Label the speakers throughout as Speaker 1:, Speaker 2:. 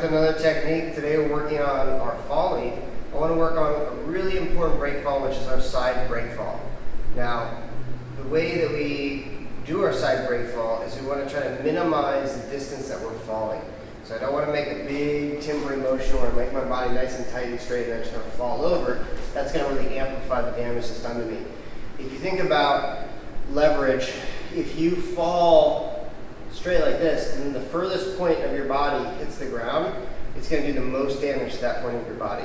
Speaker 1: with another technique. Today we're working on our falling. I want to work on a really important break fall, which is our side break fall. Now, the way that we do our side break fall is we want to try to minimize the distance that we're falling. So I don't want to make a big timbering motion where I make my body nice and tight and straight and then just kind of fall over. That's going to really amplify the damage that's done to me. If you think about leverage, if you fall straight like this, and then the furthest point of your body hits the ground, it's going to do the most damage to that point of your body.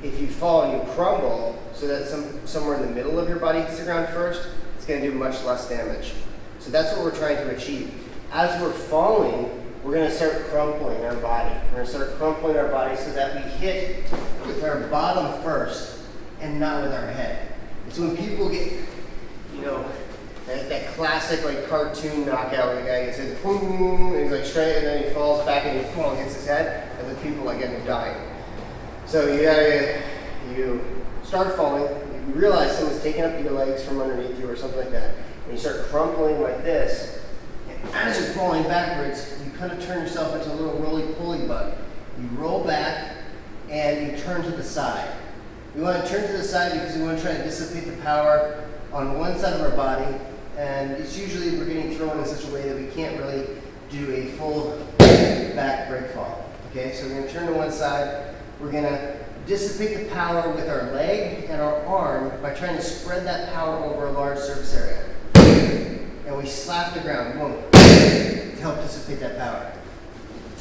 Speaker 1: If you fall and you crumble, so that somewhere in the middle of your body hits the ground first, it's going to do much less damage. So that's what we're trying to achieve. As we're falling, we're going to start crumpling our body. We're going to start crumpling our body so that we hit with our bottom first and not with our head. It's when people get, that classic like cartoon knockout where the guy gets hit, boom, and he's like straight, and then he falls back and he hits his head, and the people like end up dying. So you start falling, you realize someone's taking up your legs from underneath you or something like that, and you start crumpling like this, and as you're falling backwards, you kind of turn yourself into a little roly-poly bug. You roll back, and you turn to the side. We want to turn to the side because we want to try to dissipate the power on one side of our body, and it's usually we're getting thrown in such a way that we can't really do a full back break fall. Okay, so we're going to turn to one side. We're going to dissipate the power with our leg and our arm by trying to spread that power over a large surface area. And we slap the ground, boom, to help dissipate that power.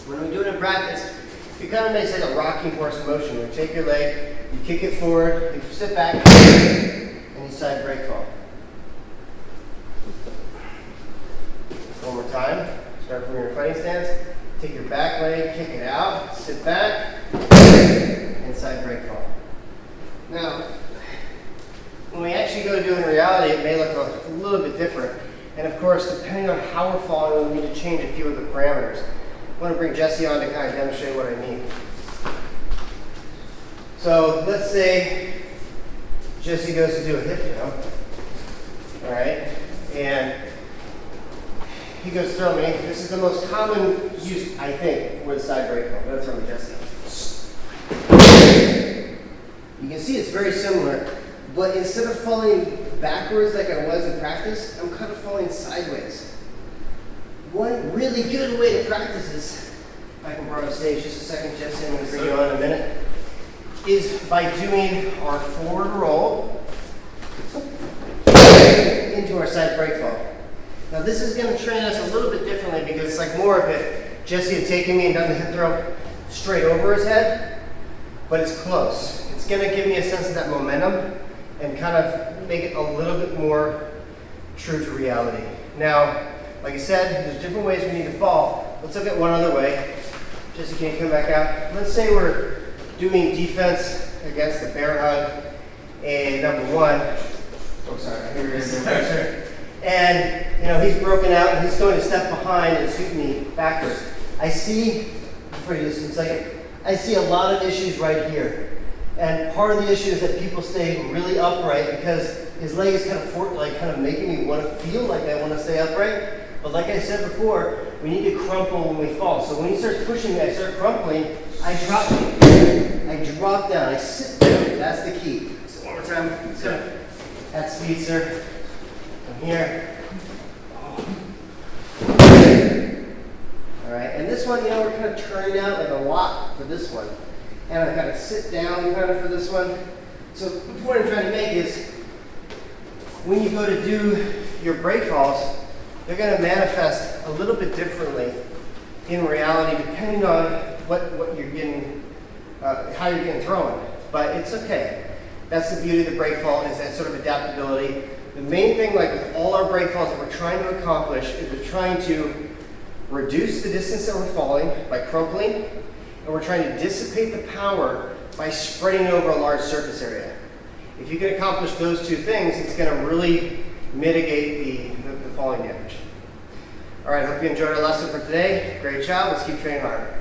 Speaker 1: When we do it in practice, it kind of makes like a rocking horse motion. You take your leg, you kick it forward, you sit back, and you side break fall. One more time. Start from your fighting stance. Take your back leg, kick it out, sit back, and side break fall. Now, when we actually go to do it in reality, it may look a little bit different. And of course, depending on how we're falling, we need to change a few of the parameters. I want to bring Jesse on to kind of demonstrate what I mean. So let's say Jesse goes to do a hip jump, all right, and he goes to throw me. This is the most common use, I think, for the side break fall. Go throw me, Jesse. You can see it's very similar, but instead of falling backwards like I was in practice, I'm kind of falling sideways. One really good way to practice this, if I can borrow the stage just a second, Jesse, I'm going to bring you on in a minute, is by doing our forward roll into our side break fall. Now this is going to train us a little bit differently because it's like more of if Jesse had taken me and done the hip throw straight over his head, but it's close. It's going to give me a sense of that momentum and kind of make it a little bit more true to reality. Now, like I said, there's different ways we need to fall. Let's look at one other way. Jesse, can you come back out? Let's say we're doing defense against the bear hug, and number one, here he is. And he's broken out and he's going to step behind and sweep me backwards. I see a lot of issues right here. And part of the issue is that people stay really upright because his leg is kind of making me want to feel like I want to stay upright. But like I said before, we need to crumple when we fall. So when he starts pushing me, I start crumpling, I drop down, I sit down. That's the key. So one more time. So at speed, sir. From here. All right, and this one, we're kind of turning out like a lot for this one. And I kind of sit down kind of for this one. So the point I'm trying to make is when you go to do your break falls, they're going to manifest a little bit differently in reality depending on what you're getting, how you're getting thrown. But it's okay. That's the beauty of the break fall, is that sort of adaptability. The main thing, like with all our break falls that we're trying to accomplish, is we're trying to reduce the distance that we're falling by crumpling, and we're trying to dissipate the power by spreading over a large surface area. If you can accomplish those two things, it's going to really mitigate the falling damage. All right, hope you enjoyed our lesson for today. Great job. Let's keep training hard.